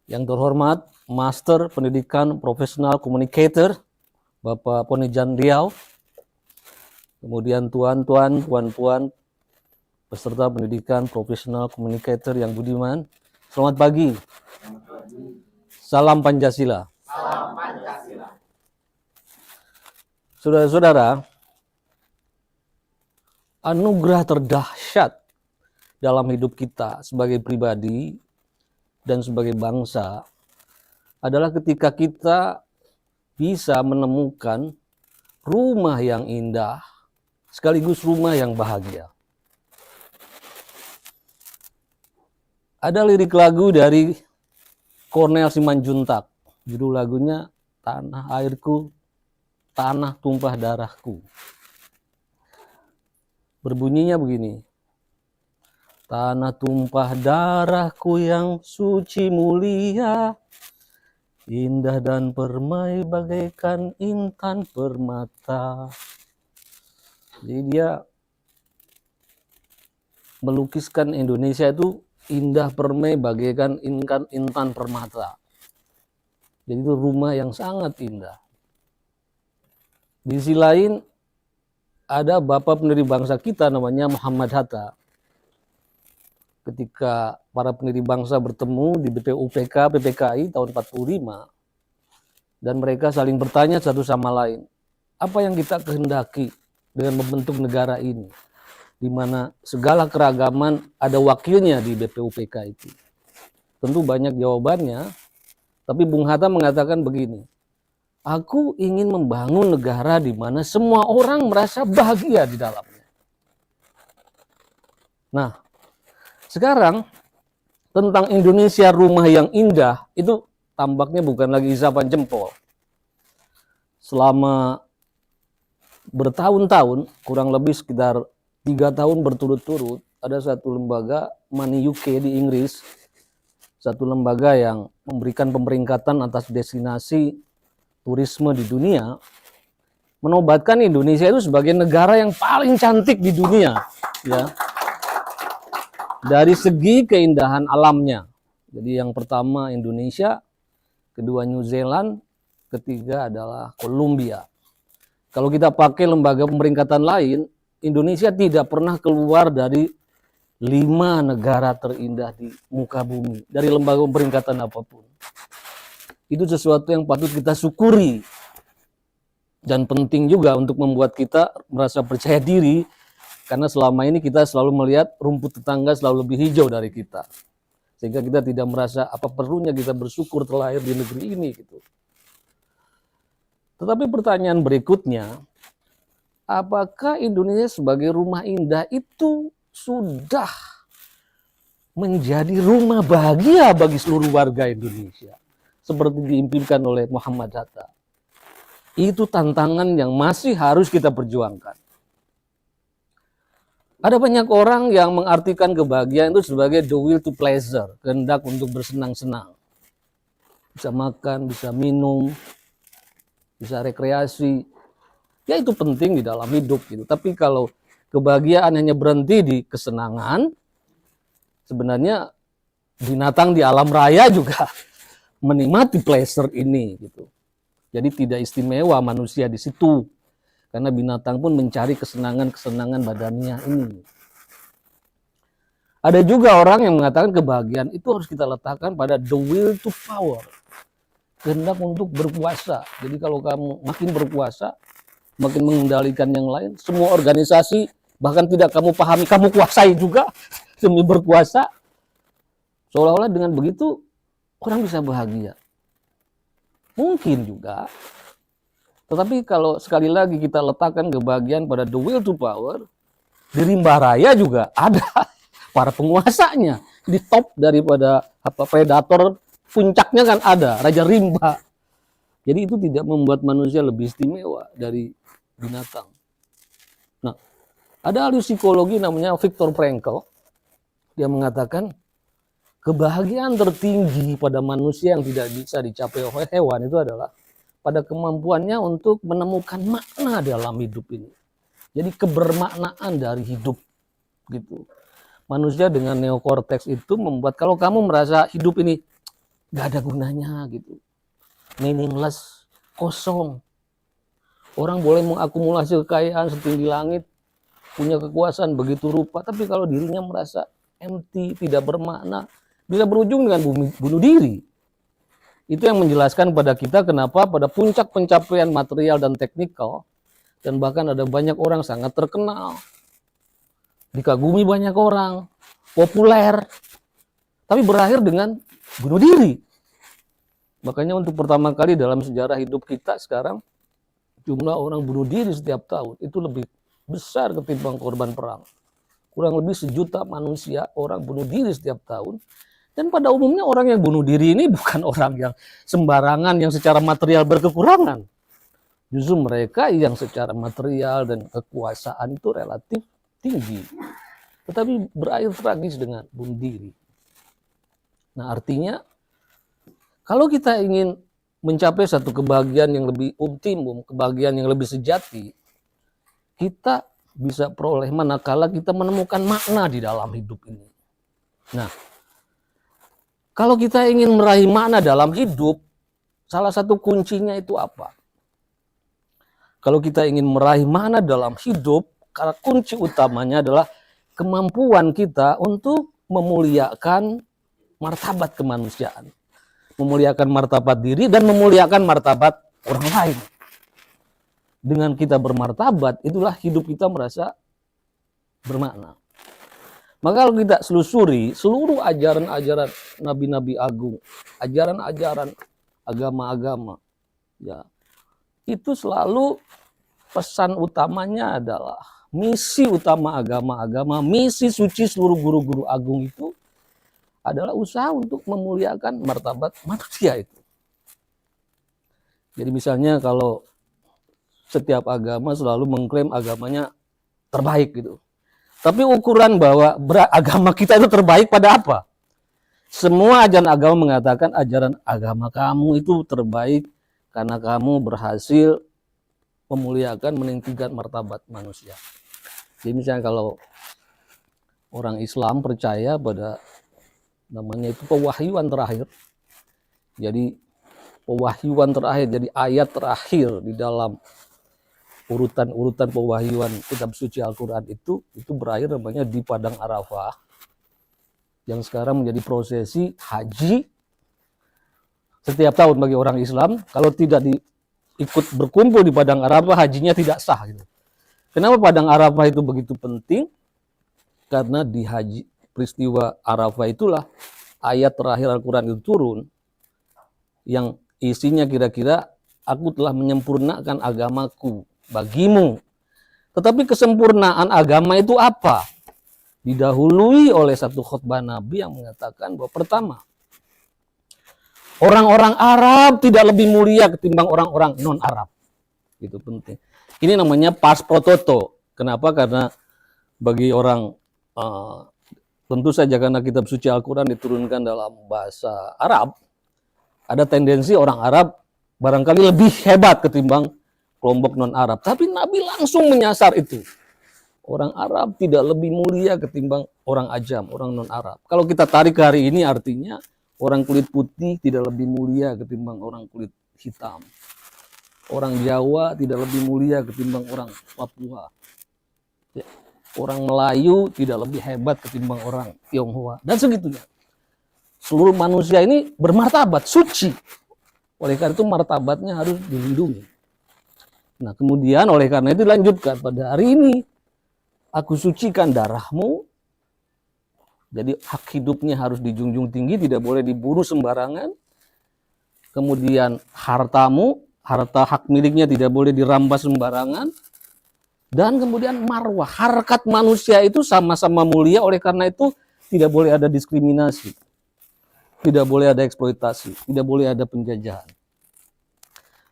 Yang terhormat Master Pendidikan Profesional Communicator Bapak Ponijan Riau, kemudian tuan-tuan, puan-puan, peserta pendidikan profesional communicator yang budiman, selamat pagi. Salam Pancasila. Salam Pancasila. Saudara-saudara, anugerah terdahsyat dalam hidup kita sebagai pribadi dan sebagai bangsa adalah ketika kita bisa menemukan rumah yang indah sekaligus rumah yang bahagia. Ada lirik lagu dari Cornel Simanjuntak, judul lagunya Tanah Airku, Tanah Tumpah Darahku. Berbunyinya begini: tanah tumpah darahku yang suci mulia, indah dan permai bagaikan intan permata. Jadi dia melukiskan Indonesia itu indah permai bagaikan intan permata. Jadi itu rumah yang sangat indah. Di sisi lain ada bapak pendiri bangsa kita namanya Muhammad Hatta. Ketika para pendiri bangsa bertemu di BPUPK PPKI tahun 45 dan mereka saling bertanya satu sama lain, apa yang kita kehendaki dengan membentuk negara ini, di mana segala keragaman ada wakilnya di BPUPK itu. Tentu banyak jawabannya, tapi Bung Hatta mengatakan begini: aku ingin membangun negara di mana semua orang merasa bahagia di dalamnya. Nah, sekarang tentang Indonesia rumah yang indah itu tampaknya bukan lagi isapan jempol. Selama bertahun-tahun, kurang lebih sekitar 3 tahun berturut-turut, ada satu lembaga Money UK di Inggris, satu lembaga yang memberikan pemeringkatan atas destinasi turisme di dunia, menobatkan Indonesia itu sebagai negara yang paling cantik di dunia, ya, dari segi keindahan alamnya. Jadi yang pertama Indonesia, kedua New Zealand, ketiga adalah Colombia. Kalau kita pakai lembaga pemeringkatan lain, Indonesia tidak pernah keluar dari 5 negara terindah di muka bumi dari lembaga pemeringkatan apapun. Itu sesuatu yang patut kita syukuri dan penting juga untuk membuat kita merasa percaya diri, karena selama ini kita selalu melihat rumput tetangga selalu lebih hijau dari kita, sehingga kita tidak merasa apa perlunya kita bersyukur terlahir di negeri ini gitu. Tetapi pertanyaan berikutnya, apakah Indonesia sebagai rumah indah itu sudah menjadi rumah bahagia bagi seluruh warga Indonesia seperti diimpikan oleh Muhammad Hatta? Itu tantangan yang masih harus kita perjuangkan. Ada banyak orang yang mengartikan kebahagiaan itu sebagai the will to pleasure, kehendak untuk bersenang-senang. Bisa makan, bisa minum, bisa rekreasi. Ya itu penting di dalam hidup gitu. Tapi kalau kebahagiaan hanya berhenti di kesenangan, sebenarnya binatang di alam raya juga menikmati pleasure ini gitu. Jadi tidak istimewa manusia di situ, karena binatang pun mencari kesenangan-kesenangan badannya ini. Ada juga orang yang mengatakan kebahagiaan itu harus kita letakkan pada the will to power, kehendak untuk berkuasa. Jadi kalau kamu makin berkuasa, makin mengendalikan yang lain, semua organisasi bahkan tidak kamu pahami, kamu kuasai juga demi berkuasa. Seolah-olah dengan begitu orang bisa bahagia. Mungkin juga. Tetapi kalau sekali lagi kita letakkan kebahagiaan pada the will to power, di rimba raya juga ada para penguasanya. Di top daripada predator, puncaknya kan ada, Raja Rimba. Jadi itu tidak membuat manusia lebih istimewa dari binatang. Nah, ada ahli psikologi namanya Viktor Frankl. Dia mengatakan kebahagiaan tertinggi pada manusia yang tidak bisa dicapai oleh hewan itu adalah pada kemampuannya untuk menemukan makna dalam hidup ini. Jadi kebermaknaan dari hidup gitu. Manusia dengan neokorteks itu membuat kalau kamu merasa hidup ini nggak ada gunanya gitu, meaningless, kosong. Orang boleh mengakumulasi kekayaan setinggi langit, punya kekuasaan begitu rupa, tapi kalau dirinya merasa empty, tidak bermakna, bisa berujung dengan bunuh diri. Itu yang menjelaskan pada kita kenapa pada puncak pencapaian material dan teknikal, dan bahkan ada banyak orang sangat terkenal, dikagumi banyak orang, populer, tapi berakhir dengan bunuh diri. Makanya untuk pertama kali dalam sejarah hidup kita sekarang, jumlah orang bunuh diri setiap tahun itu lebih besar ketimbang korban perang. Kurang lebih 1 juta manusia orang bunuh diri setiap tahun. Dan pada umumnya orang yang bunuh diri ini bukan orang yang sembarangan, yang secara material berkekurangan. Justru mereka yang secara material dan kekuasaan itu relatif tinggi, tetapi berakhir tragis dengan bunuh diri. Nah, artinya kalau kita ingin mencapai satu kebahagiaan yang lebih optimum, kebahagiaan yang lebih sejati, kita bisa peroleh manakala kita menemukan makna di dalam hidup ini. Nah, kalau kita ingin meraih makna dalam hidup, salah satu kuncinya itu apa? Kalau kita ingin meraih makna dalam hidup, karena kunci utamanya adalah kemampuan kita untuk memuliakan martabat kemanusiaan. Memuliakan martabat diri dan memuliakan martabat orang lain. Dengan kita bermartabat, itulah hidup kita merasa bermakna. Maka kalau kita selusuri seluruh ajaran-ajaran nabi-nabi agung, ajaran-ajaran agama-agama, ya, itu selalu pesan utamanya adalah misi utama agama-agama, misi suci seluruh guru-guru agung itu adalah usaha untuk memuliakan martabat manusia itu. Jadi misalnya kalau setiap agama selalu mengklaim agamanya terbaik gitu. Tapi ukuran bahwa agama kita itu terbaik pada apa? Semua ajaran agama mengatakan ajaran agama kamu itu terbaik karena kamu berhasil memuliakan, meninggikan martabat manusia. Jadi misalnya kalau orang Islam percaya pada namanya itu pewahyuan terakhir. Jadi pewahyuan terakhir, jadi ayat terakhir di dalam urutan-urutan pewahyuan kitab suci Al-Quran itu berakhir namanya di Padang Arafah, yang sekarang menjadi prosesi haji setiap tahun bagi orang Islam. Kalau tidak ikut berkumpul di Padang Arafah, hajinya tidak sah gitu. Kenapa Padang Arafah itu begitu penting? Karena di haji peristiwa Arafah itulah ayat terakhir Al-Quran itu turun, yang isinya kira-kira aku telah menyempurnakan agamaku bagimu. Tetapi kesempurnaan agama itu apa? Didahului oleh satu khutbah Nabi yang mengatakan bahwa pertama, orang-orang Arab tidak lebih mulia ketimbang orang-orang non-Arab. Itu penting. Ini namanya pars pro toto. Kenapa? Karena bagi orang tentu saja karena kitab suci Al-Quran diturunkan dalam bahasa Arab, ada tendensi orang Arab barangkali lebih hebat ketimbang kelompok non-Arab. Tapi Nabi langsung menyasar itu. Orang Arab tidak lebih mulia ketimbang orang Ajam, orang non-Arab. Kalau kita tarik ke hari ini artinya orang kulit putih tidak lebih mulia ketimbang orang kulit hitam. Orang Jawa tidak lebih mulia ketimbang orang Papua. Ya. Orang Melayu tidak lebih hebat ketimbang orang Tionghoa, dan segitunya. Seluruh manusia ini bermartabat, suci. Oleh karena itu martabatnya harus dilindungi. Nah, kemudian oleh karena itu dilanjutkan pada hari ini, aku sucikan darahmu. Jadi hak hidupnya harus dijunjung tinggi, tidak boleh dibunuh sembarangan. Kemudian hartamu, harta hak miliknya tidak boleh dirampas sembarangan. Dan kemudian marwah, harkat manusia itu sama-sama mulia, oleh karena itu tidak boleh ada diskriminasi, tidak boleh ada eksploitasi, tidak boleh ada penjajahan.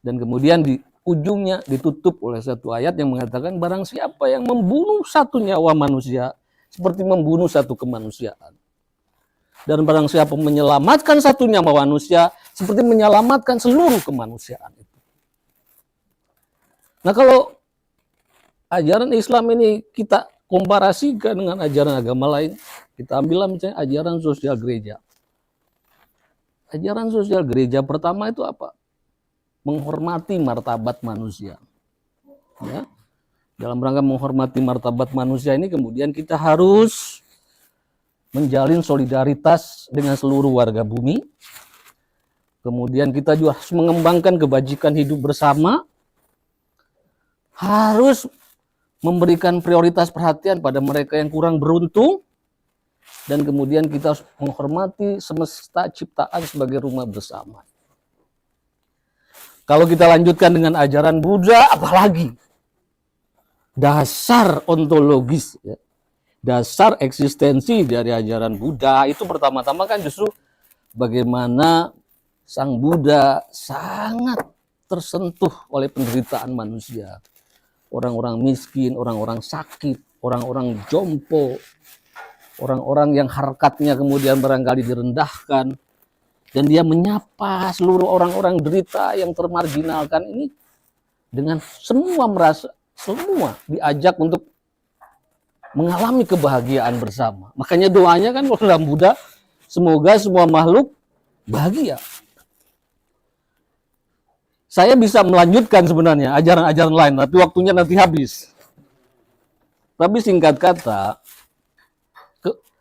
Dan kemudian di ujungnya ditutup oleh satu ayat yang mengatakan barang siapa yang membunuh satu nyawa manusia seperti membunuh satu kemanusiaan. Dan barang siapa menyelamatkan satu nyawa manusia seperti menyelamatkan seluruh kemanusiaan itu. Nah, kalau ajaran Islam ini kita komparasikan dengan ajaran agama lain, kita ambillah misalnya ajaran sosial gereja. Ajaran sosial gereja pertama itu apa? Menghormati martabat manusia. Ya. Dalam rangka menghormati martabat manusia ini kemudian kita harus menjalin solidaritas dengan seluruh warga bumi. Kemudian kita juga harus mengembangkan kebajikan hidup bersama. Harus memberikan prioritas perhatian pada mereka yang kurang beruntung. Dan kemudian kita harus menghormati semesta ciptaan sebagai rumah bersama. Kalau kita lanjutkan dengan ajaran Buddha, apalagi? Dasar ontologis, ya. Dasar eksistensi dari ajaran Buddha itu pertama-tama kan justru bagaimana Sang Buddha sangat tersentuh oleh penderitaan manusia. Orang-orang miskin, orang-orang sakit, orang-orang jompo, orang-orang yang harkatnya kemudian barangkali direndahkan. Dan dia menyapa seluruh orang-orang derita yang termarginalkan ini dengan semua diajak untuk mengalami kebahagiaan bersama. Makanya doanya kan kalau dalam Buddha, semoga semua makhluk bahagia. Saya bisa melanjutkan sebenarnya ajaran-ajaran lain, tapi waktunya nanti habis. Tapi singkat kata,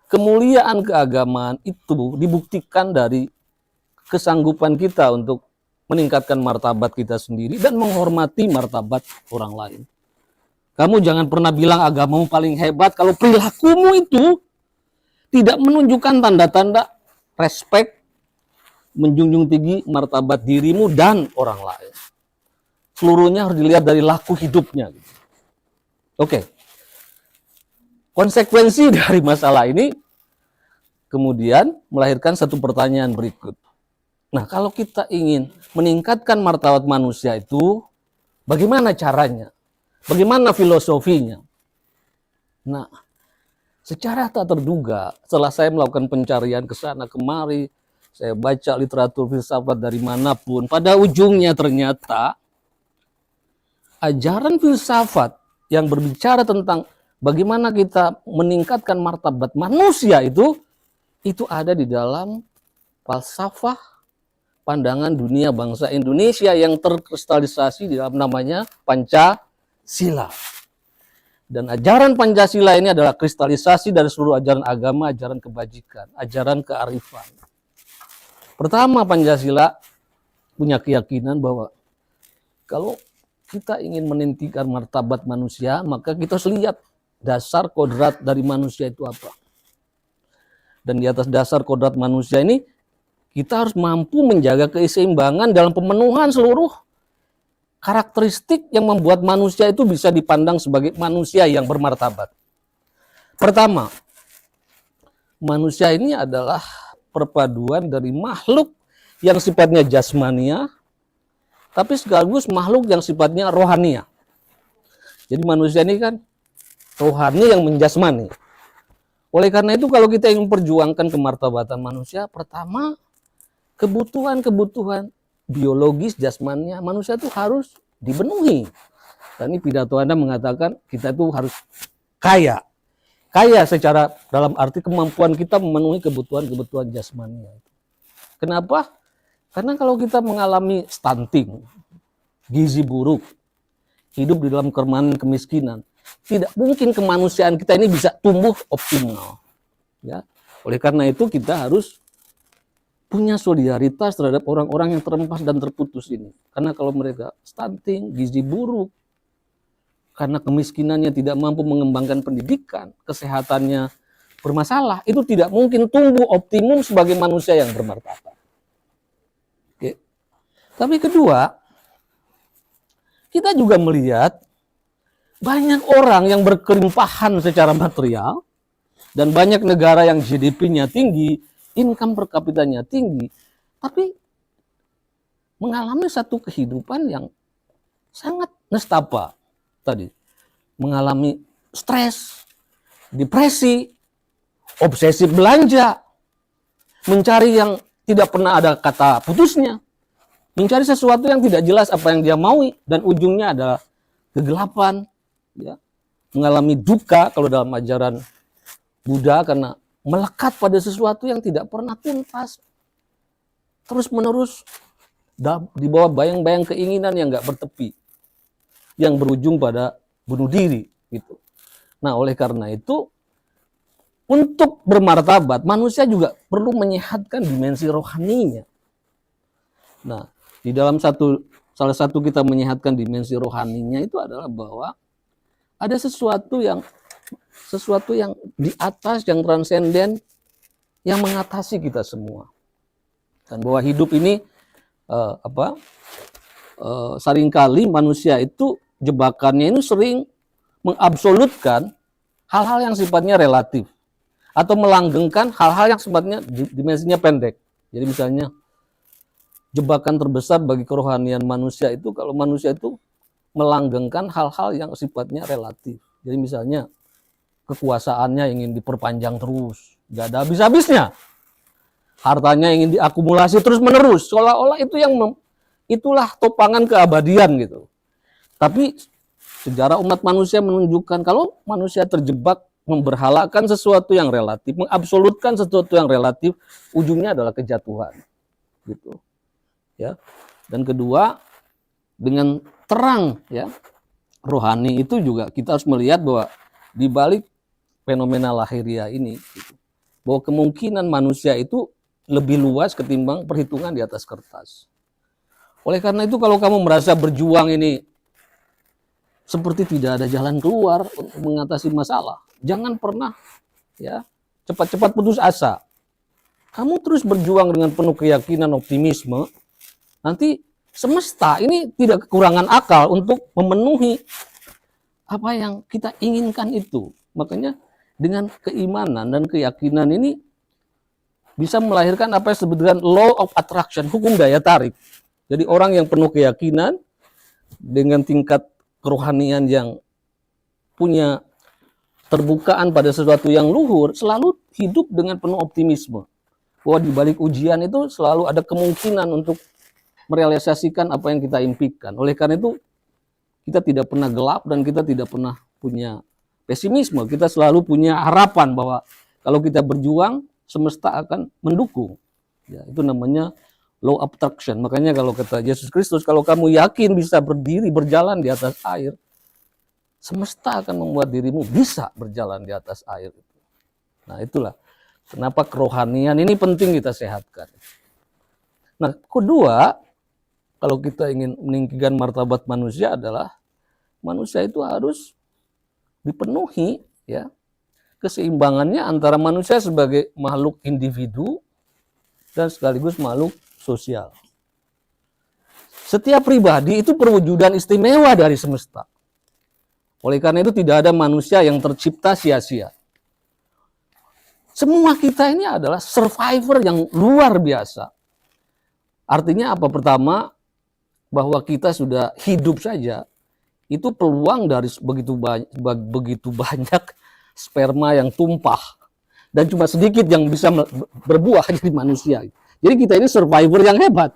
kemuliaan keagamaan itu dibuktikan dari kesanggupan kita untuk meningkatkan martabat kita sendiri dan menghormati martabat orang lain. Kamu jangan pernah bilang agamamu paling hebat kalau perilakumu itu tidak menunjukkan tanda-tanda respek, menjunjung tinggi martabat dirimu dan orang lain. Seluruhnya harus dilihat dari laku hidupnya. Oke. Konsekuensi dari masalah ini kemudian melahirkan satu pertanyaan berikut. Nah, kalau kita ingin meningkatkan martabat manusia itu, bagaimana caranya? Bagaimana filosofinya? Nah, secara tak terduga, setelah saya melakukan pencarian ke sana kemari, saya baca literatur filsafat dari manapun, pada ujungnya ternyata ajaran filsafat yang berbicara tentang bagaimana kita meningkatkan martabat manusia itu ada di dalam falsafah pandangan dunia bangsa Indonesia yang terkristalisasi di dalam namanya Pancasila. Dan ajaran Pancasila ini adalah kristalisasi dari seluruh ajaran agama, ajaran kebajikan, ajaran kearifan. Pertama, Pancasila punya keyakinan bahwa kalau kita ingin meninggikan martabat manusia, maka kita harus lihat dasar kodrat dari manusia itu apa. Dan di atas dasar kodrat manusia ini, kita harus mampu menjaga keseimbangan dalam pemenuhan seluruh karakteristik yang membuat manusia itu bisa dipandang sebagai manusia yang bermartabat. Pertama, manusia ini adalah perpaduan dari makhluk yang sifatnya jasmania, tapi sekaligus makhluk yang sifatnya rohania. Jadi manusia ini kan rohani yang menjasmani. Oleh karena itu kalau kita ingin memperjuangkan kemartabatan manusia, pertama kebutuhan biologis jasmania manusia itu harus dipenuhi. Dan ini pidato Anda mengatakan kita itu harus kaya. Kaya secara dalam arti kemampuan kita memenuhi kebutuhan jasmania. Kenapa? Karena kalau kita mengalami stunting, gizi buruk, hidup di dalam kemiskinan, tidak mungkin kemanusiaan kita ini bisa tumbuh optimal. Ya. Oleh karena itu kita harus punya solidaritas terhadap orang-orang yang terempas dan terputus ini. Karena kalau mereka stunting, gizi buruk, karena kemiskinannya tidak mampu mengembangkan pendidikan, kesehatannya bermasalah, itu tidak mungkin tumbuh optimum sebagai manusia yang bermartabat. Oke. Tapi kedua, kita juga melihat banyak orang yang berkelimpahan secara material dan banyak negara yang GDP-nya tinggi, income per kapitanya tinggi, tapi mengalami satu kehidupan yang sangat nestapa tadi. Mengalami stres, depresi, obsesi belanja, mencari yang tidak pernah ada kata putusnya, mencari sesuatu yang tidak jelas apa yang dia mau, dan ujungnya adalah kegelapan, ya. Mengalami duka kalau dalam ajaran Buddha karena melekat pada sesuatu yang tidak pernah tuntas. terus-menerus di bawah bayang-bayang keinginan yang nggak bertepi, yang berujung pada bunuh diri gitu. Nah, oleh karena itu untuk bermartabat manusia juga perlu menyehatkan dimensi rohaninya. Nah, di dalam salah satu kita menyehatkan dimensi rohaninya itu adalah bahwa ada sesuatu yang di atas, yang transenden, yang mengatasi kita semua. Dan bahwa hidup ini seringkali manusia itu jebakannya ini sering mengabsolutkan hal-hal yang sifatnya relatif atau melanggengkan hal-hal yang sifatnya dimensinya pendek. Jadi misalnya jebakan terbesar bagi kerohanian manusia itu kalau manusia itu melanggengkan hal-hal yang sifatnya relatif. Jadi misalnya kekuasaannya ingin diperpanjang terus, gak ada habis-habisnya. Hartanya ingin diakumulasi terus-menerus, seolah-olah itulah topangan keabadian gitu. Tapi sejarah umat manusia menunjukkan kalau manusia terjebak memberhalakan sesuatu yang relatif, mengabsolutkan sesuatu yang relatif, ujungnya adalah kejatuhan. Gitu. Ya. Dan kedua, dengan terang ya rohani itu juga kita harus melihat bahwa di balik fenomena lahiriah ini gitu, bahwa kemungkinan manusia itu lebih luas ketimbang perhitungan di atas kertas. Oleh karena itu kalau kamu merasa berjuang ini seperti tidak ada jalan keluar untuk mengatasi masalah, jangan pernah ya cepat-cepat putus asa. Kamu terus berjuang dengan penuh keyakinan, optimisme, nanti semesta ini tidak kekurangan akal untuk memenuhi apa yang kita inginkan itu. Makanya dengan keimanan dan keyakinan ini bisa melahirkan apa yang disebut dengan law of attraction, hukum daya tarik. Jadi orang yang penuh keyakinan dengan tingkat kerohanian yang punya terbukaan pada sesuatu yang luhur, selalu hidup dengan penuh optimisme. Bahwa di balik ujian itu selalu ada kemungkinan untuk merealisasikan apa yang kita impikan. Oleh karena itu, kita tidak pernah gelap dan kita tidak pernah punya pesimisme. Kita selalu punya harapan bahwa kalau kita berjuang, semesta akan mendukung. Ya, itu namanya law of attraction. Makanya kalau kata Yesus Kristus, kalau kamu yakin bisa berdiri, berjalan di atas air, semesta akan membuat dirimu bisa berjalan di atas air. Nah, itulah kenapa kerohanian ini penting kita sehatkan. Nah, kedua, kalau kita ingin meninggikan martabat manusia adalah manusia itu harus dipenuhi ya keseimbangannya antara manusia sebagai makhluk individu dan sekaligus makhluk sosial. Setiap pribadi itu perwujudan istimewa dari semesta. Oleh karena itu tidak ada manusia yang tercipta sia-sia. Semua kita ini adalah survivor yang luar biasa. Artinya apa? Pertama, bahwa kita sudah hidup saja, itu peluang dari begitu banyak sperma yang tumpah dan cuma sedikit yang bisa berbuah jadi manusia. Jadi kita ini survivor yang hebat.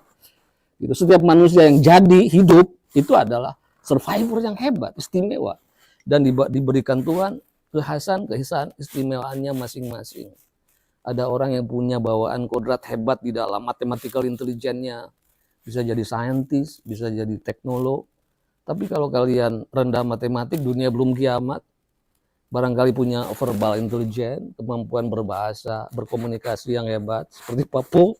Gitu. Setiap manusia yang jadi hidup itu adalah survivor yang hebat, istimewa, dan diberikan Tuhan kekhasan istimewaannya masing-masing. Ada orang yang punya bawaan kodrat hebat di dalam mathematical intelligence-nya, bisa jadi saintis, bisa jadi teknolog. Tapi kalau kalian rendah matematik, dunia belum kiamat. Barangkali punya verbal intelligence, kemampuan berbahasa, berkomunikasi yang hebat, seperti Papo.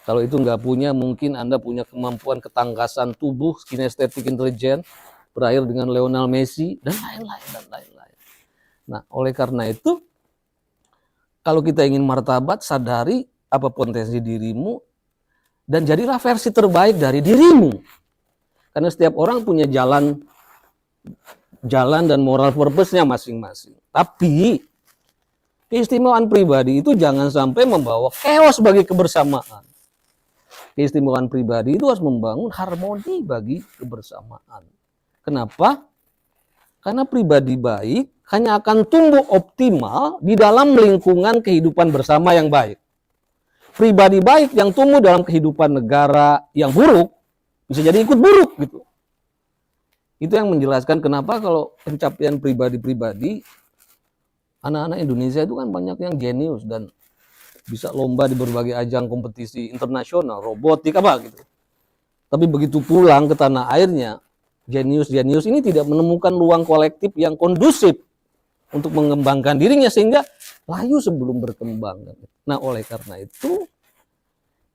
Kalau itu nggak punya, mungkin Anda punya kemampuan ketangkasan tubuh, kinestetik intelligence, berakhir dengan Lionel Messi, dan lain-lain. Nah, oleh karena itu, kalau kita ingin martabat, sadari apa potensi dirimu, dan jadilah versi terbaik dari dirimu. Karena setiap orang punya jalan dan moral purpose-nya masing-masing. Tapi keistimewaan pribadi itu jangan sampai membawa chaos bagi kebersamaan. Keistimewaan pribadi itu harus membangun harmoni bagi kebersamaan. Kenapa? Karena pribadi baik hanya akan tumbuh optimal di dalam lingkungan kehidupan bersama yang baik. Pribadi baik yang tumbuh dalam kehidupan negara yang buruk bisa jadi ikut buruk gitu. Itu yang menjelaskan kenapa kalau pencapaian pribadi-pribadi, anak-anak Indonesia itu kan banyak yang jenius dan bisa lomba di berbagai ajang kompetisi internasional, robotik apa gitu. Tapi begitu pulang ke tanah airnya, jenius-jenius ini tidak menemukan ruang kolektif yang kondusif untuk mengembangkan dirinya sehingga layu sebelum berkembang. Nah, oleh karena itu,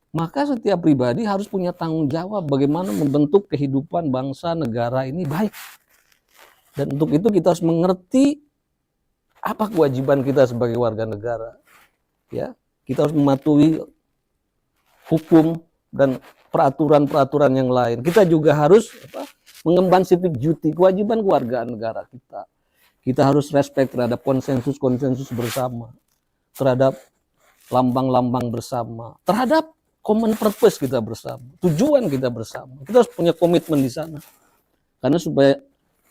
maka setiap pribadi harus punya tanggung jawab bagaimana membentuk kehidupan bangsa negara ini baik. Dan untuk itu kita harus mengerti apa kewajiban kita sebagai warga negara. Ya, kita harus mematuhi hukum dan peraturan-peraturan yang lain. Kita juga harus mengemban civic duty, kewajiban kewargaan negara kita. Kita harus respect terhadap konsensus-konsensus bersama, terhadap lambang-lambang bersama, terhadap common purpose kita bersama, tujuan kita bersama. Kita harus punya komitmen di sana. Karena supaya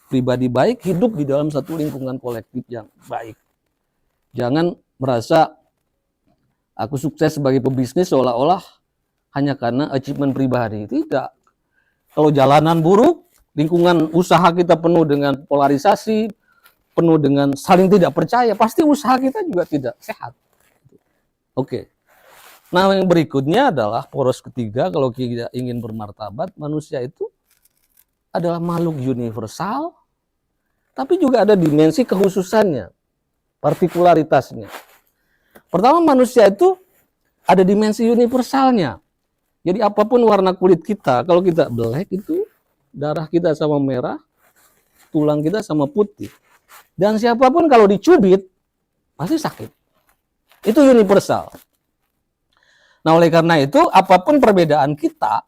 pribadi baik, hidup di dalam satu lingkungan kolektif yang baik. Jangan merasa aku sukses sebagai pebisnis seolah-olah hanya karena achievement pribadi. Tidak. Kalau jalanan buruk, lingkungan usaha kita penuh dengan polarisasi, penuh dengan saling tidak percaya, pasti usaha kita juga tidak sehat. Oke. Nah, yang berikutnya adalah poros ketiga, kalau kita ingin bermartabat, manusia itu adalah makhluk universal, tapi juga ada dimensi kekhususannya, partikularitasnya. Pertama, manusia itu ada dimensi universalnya. Jadi apapun warna kulit kita, kalau kita black itu darah kita sama merah, tulang kita sama putih. Dan siapapun kalau dicubit, pasti sakit. Itu universal. Nah, oleh karena itu, apapun perbedaan kita,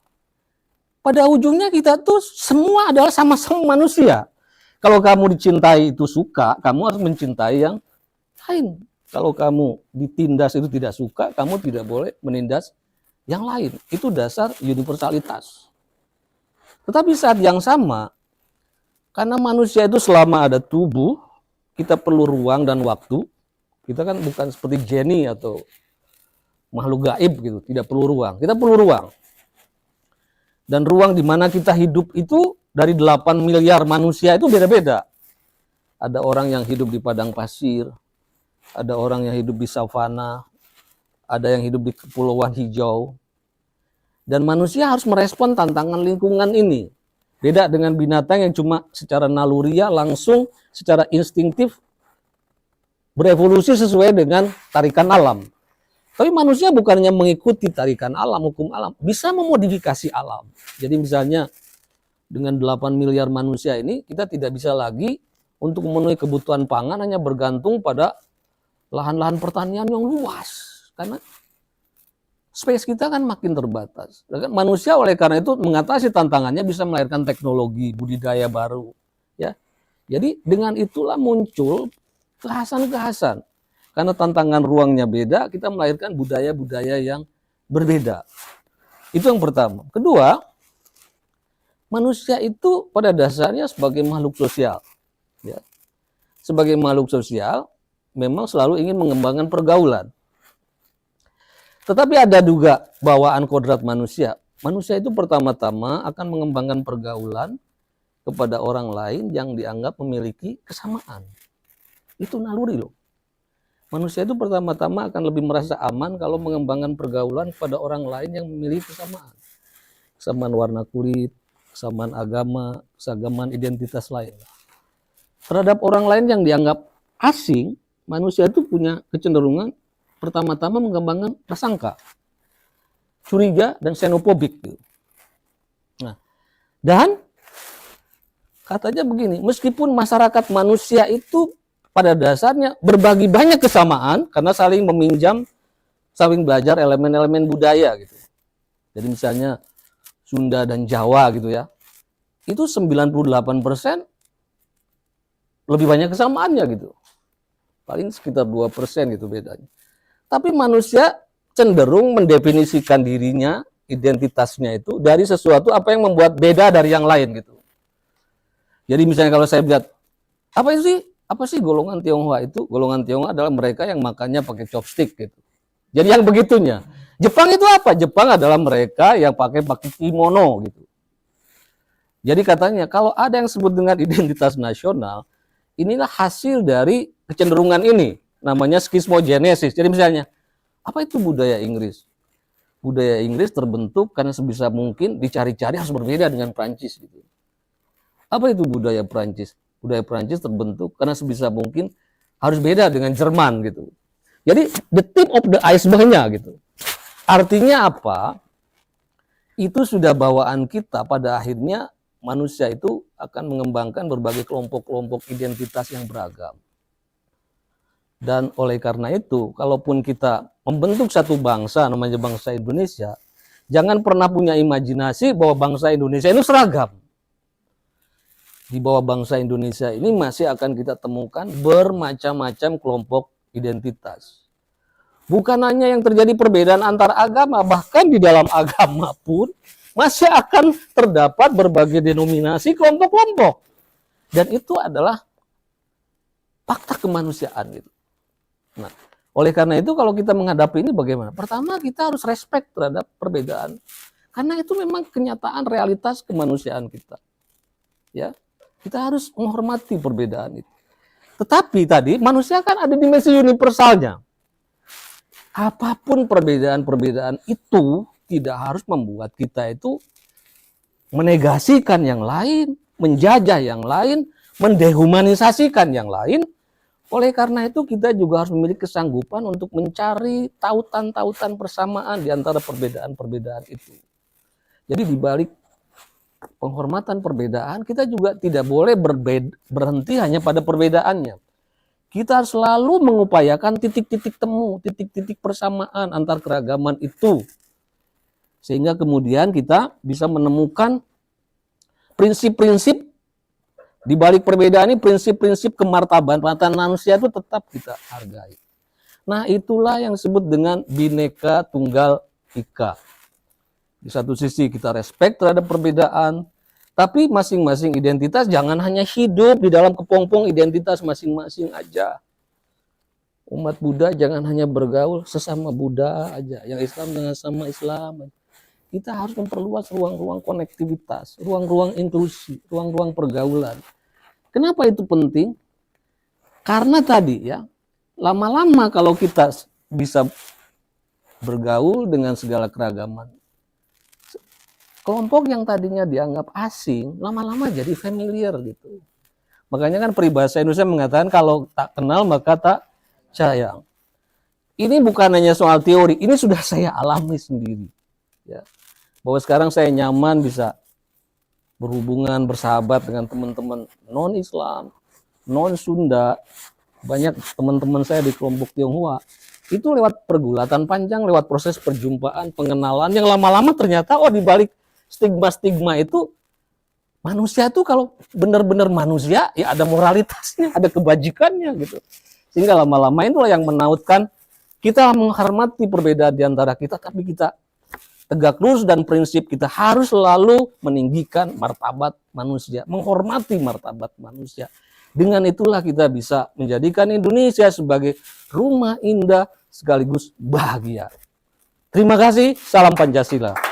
pada ujungnya kita tuh semua adalah sama-sama manusia. Kalau kamu dicintai itu suka, kamu harus mencintai yang lain. Kalau kamu ditindas itu tidak suka, kamu tidak boleh menindas yang lain. Itu dasar universalitas. Tetapi saat yang sama, karena manusia itu selama ada tubuh, kita perlu ruang dan waktu. Kita kan bukan seperti geni atau makhluk gaib gitu, tidak perlu ruang. Kita perlu ruang. Dan ruang di mana kita hidup itu dari 8 miliar manusia itu beda-beda. Ada orang yang hidup di padang pasir, ada orang yang hidup di savana, ada yang hidup di kepulauan hijau. Dan manusia harus merespon tantangan lingkungan ini. Beda dengan binatang yang cuma secara naluriah langsung secara instingtif berevolusi sesuai dengan tarikan alam. Tapi manusia bukannya mengikuti tarikan alam, hukum alam, bisa memodifikasi alam. Jadi misalnya dengan 8 miliar manusia ini kita tidak bisa lagi untuk memenuhi kebutuhan pangan hanya bergantung pada lahan-lahan pertanian yang luas. Karena space kita kan makin terbatas. Manusia oleh karena itu mengatasi tantangannya bisa melahirkan teknologi, budidaya baru. Ya, jadi dengan itulah muncul kekhasan-kekhasan. Karena tantangan ruangnya beda, kita melahirkan budaya-budaya yang berbeda. Itu yang pertama. Kedua, manusia itu pada dasarnya sebagai makhluk sosial. Ya. Sebagai makhluk sosial, memang selalu ingin mengembangkan pergaulan. Tetapi ada juga bawaan kodrat manusia. Manusia itu pertama-tama akan mengembangkan pergaulan kepada orang lain yang dianggap memiliki kesamaan. Itu naluri loh. Manusia itu pertama-tama akan lebih merasa aman kalau mengembangkan pergaulan kepada orang lain yang memiliki kesamaan. Kesamaan warna kulit, kesamaan agama, kesagaman identitas lain. Terhadap orang lain yang dianggap asing, manusia itu punya kecenderungan pertama-tama mengembangkan prasangka, curiga, dan xenofobik. Nah, dan katanya begini, meskipun masyarakat manusia itu pada dasarnya berbagi banyak kesamaan karena saling meminjam, saling belajar elemen-elemen budaya gitu. Jadi misalnya Sunda dan Jawa gitu ya, itu 98% lebih banyak kesamaannya gitu. Paling sekitar 2% gitu bedanya. Tapi manusia cenderung mendefinisikan dirinya, identitasnya itu dari sesuatu apa yang membuat beda dari yang lain gitu. Jadi misalnya kalau saya lihat, apa sih golongan Tionghoa itu? Golongan Tionghoa adalah mereka yang makannya pakai chopstick gitu. Jadi yang begitunya. Jepang itu apa? Jepang adalah mereka yang pakai kimono gitu. Jadi katanya kalau ada yang disebut dengan identitas nasional, inilah hasil dari kecenderungan ini. Namanya skismogenesis. Jadi misalnya Apa itu budaya Inggris? Budaya Inggris terbentuk karena sebisa mungkin dicari-cari harus berbeda dengan Prancis gitu. Apa itu budaya Prancis? Budaya Prancis terbentuk karena sebisa mungkin harus beda dengan Jerman gitu. Jadi the tip of the iceberg-nya gitu. Artinya apa? Itu sudah bawaan kita, pada akhirnya manusia itu akan mengembangkan berbagai kelompok-kelompok identitas yang beragam. Dan oleh karena itu, kalaupun kita membentuk satu bangsa, namanya bangsa Indonesia, jangan pernah punya imajinasi bahwa bangsa Indonesia ini seragam. Di bawah bangsa Indonesia ini masih akan kita temukan bermacam-macam kelompok identitas. Bukan hanya yang terjadi perbedaan antar agama, bahkan di dalam agama pun masih akan terdapat berbagai denominasi kelompok-kelompok. Dan itu adalah fakta kemanusiaan gitu. Nah, oleh karena itu kalau kita menghadapi ini bagaimana? Pertama, kita harus respect terhadap perbedaan. Karena itu memang kenyataan realitas kemanusiaan kita. Ya, kita harus menghormati perbedaan itu. Tetapi tadi manusia kan ada dimensi universalnya. Apapun perbedaan-perbedaan itu tidak harus membuat kita itu menegasikan yang lain, menjajah yang lain, mendehumanisasikan yang lain. Oleh karena itu kita juga harus memiliki kesanggupan untuk mencari tautan-tautan persamaan di antara perbedaan-perbedaan itu. Jadi di balik penghormatan perbedaan, kita juga tidak boleh berhenti hanya pada perbedaannya. Kita harus selalu mengupayakan titik-titik temu, titik-titik persamaan antar keragaman itu. Sehingga kemudian kita bisa menemukan prinsip-prinsip di balik perbedaan ini, prinsip-prinsip kemartabatan manusia itu tetap kita hargai. Nah, itulah yang disebut dengan Bhinneka Tunggal Ika. Di satu sisi kita respect terhadap perbedaan, tapi masing-masing identitas jangan hanya hidup di dalam kepompong identitas masing-masing aja. Umat Buddha jangan hanya bergaul sesama Buddha aja, yang Islam dengan sama Islam. Kita harus memperluas ruang-ruang konektivitas, ruang-ruang inklusi, ruang-ruang pergaulan. Kenapa itu penting? Karena tadi ya, lama-lama kalau kita bisa bergaul dengan segala keragaman, kelompok yang tadinya dianggap asing, lama-lama jadi familiar gitu. Makanya kan peribahasa Indonesia mengatakan kalau tak kenal maka tak sayang. Ini bukan hanya soal teori, ini sudah saya alami sendiri. Ya. Bahwa sekarang saya nyaman bisa berhubungan, bersahabat dengan teman-teman non-Islam, non-Sunda, banyak teman-teman saya di kelompok Tionghoa, itu lewat pergulatan panjang, lewat proses perjumpaan, pengenalan, yang lama-lama ternyata, oh di balik stigma-stigma itu, manusia itu kalau benar-benar manusia, ya ada moralitasnya, ada kebajikannya gitu. Sehingga lama-lama itulah yang menautkan, kita menghormati perbedaan di antara kita, tapi kita tegak lurus dan prinsip kita harus selalu meninggikan martabat manusia, menghormati martabat manusia. Dengan itulah kita bisa menjadikan Indonesia sebagai rumah indah sekaligus bahagia. Terima kasih, salam Pancasila.